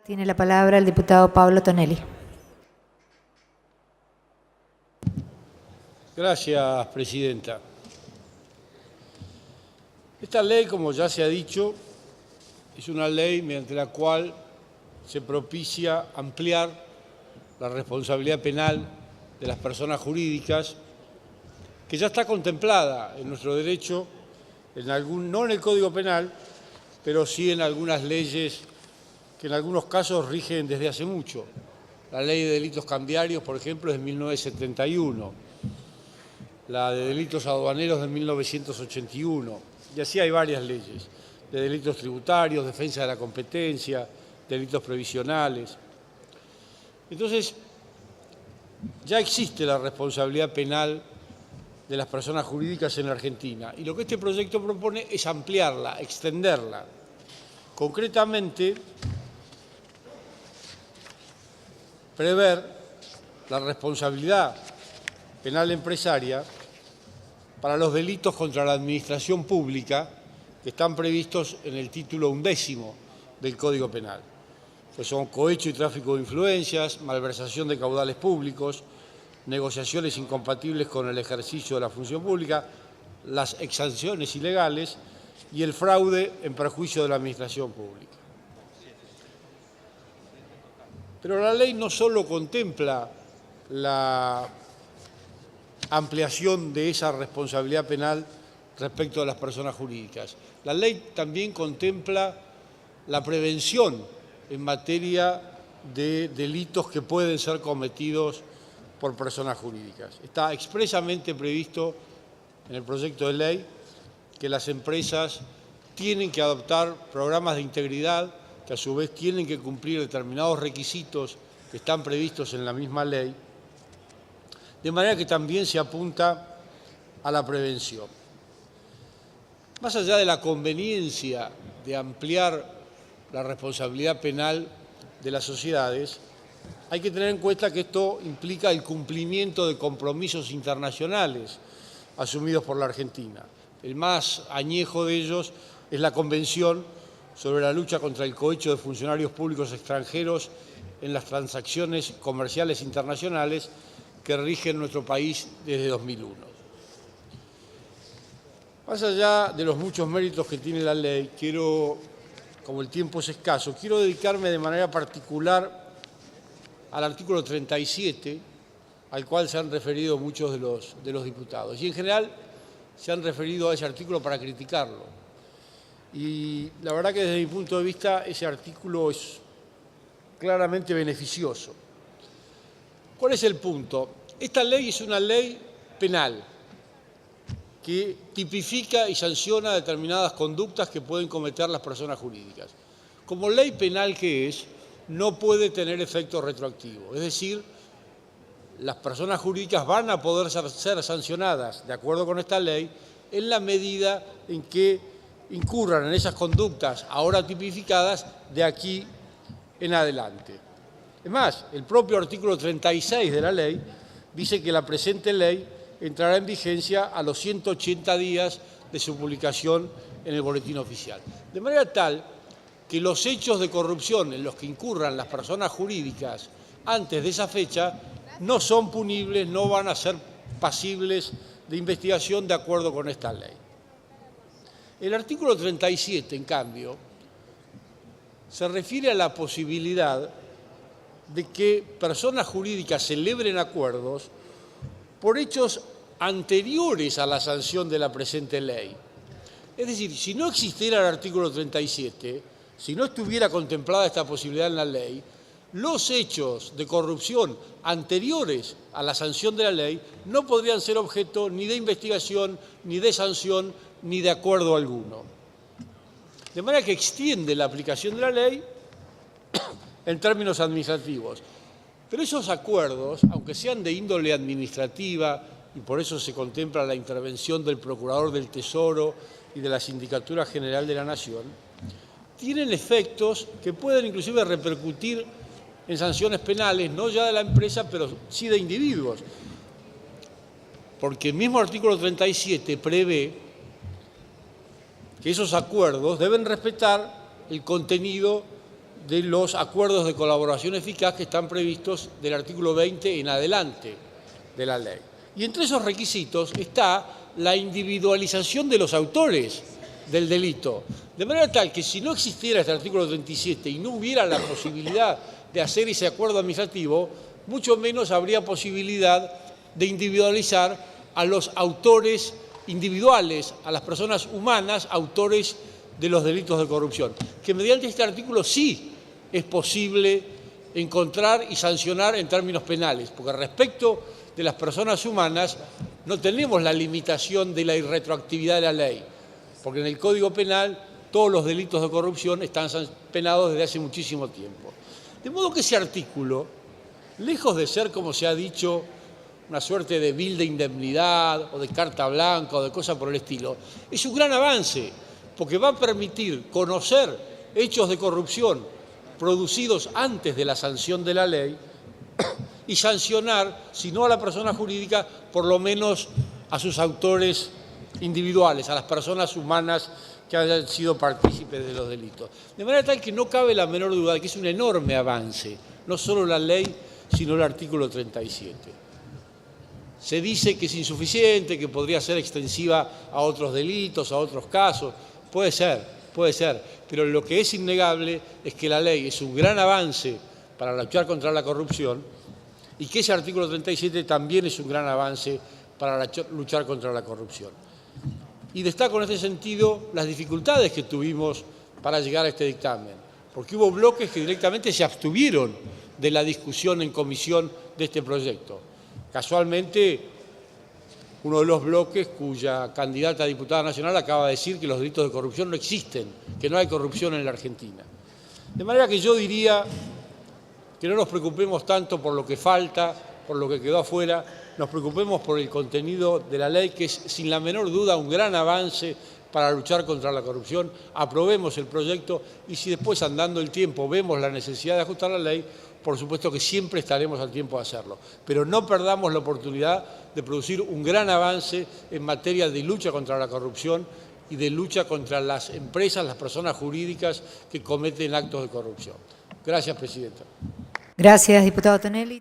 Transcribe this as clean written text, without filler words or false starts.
Tiene la palabra el diputado Pablo Tonelli. Gracias, presidenta. Esta ley, como ya se ha dicho, es una ley mediante la cual se propicia ampliar la responsabilidad penal de las personas jurídicas, que ya está contemplada en nuestro derecho, no en el Código Penal, pero sí en algunas leyes que en algunos casos rigen desde hace mucho. La Ley de Delitos Cambiarios, por ejemplo, es de 1971, la de Delitos Aduaneros de 1981, y así hay varias leyes, de delitos tributarios, defensa de la competencia, delitos previsionales. Entonces, ya existe la responsabilidad penal de las personas jurídicas en la Argentina, y lo que este proyecto propone es ampliarla, extenderla. Concretamente, prever la responsabilidad penal empresaria para los delitos contra la administración pública que están previstos en el título 11º del Código Penal, que son cohecho y tráfico de influencias, malversación de caudales públicos, negociaciones incompatibles con el ejercicio de la función pública, las exacciones ilegales y el fraude en perjuicio de la administración pública. Pero la ley no solo contempla la ampliación de esa responsabilidad penal respecto a las personas jurídicas. La ley también contempla la prevención en materia de delitos que pueden ser cometidos por personas jurídicas. Está expresamente previsto en el proyecto de ley que las empresas tienen que adoptar programas de integridad que a su vez tienen que cumplir determinados requisitos que están previstos en la misma ley, de manera que también se apunta a la prevención. Más allá de la conveniencia de ampliar la responsabilidad penal de las sociedades, hay que tener en cuenta que esto implica el cumplimiento de compromisos internacionales asumidos por la Argentina. El más añejo de ellos es la Convención sobre la lucha contra el cohecho de funcionarios públicos extranjeros en las transacciones comerciales internacionales que rige en nuestro país desde 2001. Más allá de los muchos méritos que tiene la ley, como el tiempo es escaso, quiero dedicarme de manera particular al artículo 37, al cual se han referido muchos de los diputados. Y en general se han referido a ese artículo para criticarlo. Y la verdad que desde mi punto de vista ese artículo es claramente beneficioso. ¿Cuál es el punto? Esta ley es una ley penal que tipifica y sanciona determinadas conductas que pueden cometer las personas jurídicas. Como ley penal que es, no puede tener efecto retroactivo. Es decir, las personas jurídicas van a poder ser sancionadas, de acuerdo con esta ley, en la medida en que incurran en esas conductas ahora tipificadas de aquí en adelante. Es más, el propio artículo 36 de la ley dice que la presente ley entrará en vigencia a los 180 días de su publicación en el Boletín Oficial. De manera tal que los hechos de corrupción en los que incurran las personas jurídicas antes de esa fecha no son punibles, no van a ser pasibles de investigación de acuerdo con esta ley. El artículo 37, en cambio, se refiere a la posibilidad de que personas jurídicas celebren acuerdos por hechos anteriores a la sanción de la presente ley. Es decir, si no existiera el artículo 37, si no estuviera contemplada esta posibilidad en la ley, los hechos de corrupción anteriores a la sanción de la ley no podrían ser objeto ni de investigación, ni de sanción, ni de acuerdo alguno. De manera que extiende la aplicación de la ley en términos administrativos. Pero esos acuerdos, aunque sean de índole administrativa, y por eso se contempla la intervención del Procurador del Tesoro y de la Sindicatura General de la Nación, tienen efectos que pueden inclusive repercutir en sanciones penales, no ya de la empresa, pero sí de individuos. Porque el mismo artículo 37 prevé que esos acuerdos deben respetar el contenido de los acuerdos de colaboración eficaz que están previstos del artículo 20 en adelante de la ley. Y entre esos requisitos está la individualización de los autores del delito, de manera tal que si no existiera este artículo 37 y no hubiera la posibilidad de hacer ese acuerdo administrativo, mucho menos habría posibilidad de individualizar a los autores individuales, a las personas humanas, autores de los delitos de corrupción, que mediante este artículo sí es posible encontrar y sancionar en términos penales, porque respecto de las personas humanas no tenemos la limitación de la irretroactividad de la ley, porque en el Código Penal todos los delitos de corrupción están penados desde hace muchísimo tiempo. De modo que ese artículo, lejos de ser, como se ha dicho, una suerte de bill de indemnidad o de carta blanca o de cosa por el estilo, es un gran avance, porque va a permitir conocer hechos de corrupción producidos antes de la sanción de la ley y sancionar, si no a la persona jurídica, por lo menos a sus autores individuales, a las personas humanas que hayan sido partícipes de los delitos. De manera tal que no cabe la menor duda de que es un enorme avance, no solo la ley, sino el artículo 37. Se dice que es insuficiente, que podría ser extensiva a otros delitos, a otros casos. Puede ser, pero lo que es innegable es que la ley es un gran avance para luchar contra la corrupción y que ese artículo 37 también es un gran avance para luchar contra la corrupción. Y destaco en este sentido las dificultades que tuvimos para llegar a este dictamen, porque hubo bloques que directamente se abstuvieron de la discusión en comisión de este proyecto. Casualmente, uno de los bloques cuya candidata a diputada nacional acaba de decir que los delitos de corrupción no existen, que no hay corrupción en la Argentina. De manera que yo diría que no nos preocupemos tanto por lo que falta, por lo que quedó afuera, nos preocupemos por el contenido de la ley, que es sin la menor duda un gran avance para luchar contra la corrupción. Aprobemos el proyecto y si después, andando el tiempo, vemos la necesidad de ajustar la ley, por supuesto que siempre estaremos al tiempo de hacerlo. Pero no perdamos la oportunidad de producir un gran avance en materia de lucha contra la corrupción y de lucha contra las empresas, las personas jurídicas que cometen actos de corrupción. Gracias, Presidenta. Gracias, diputado Tonelli.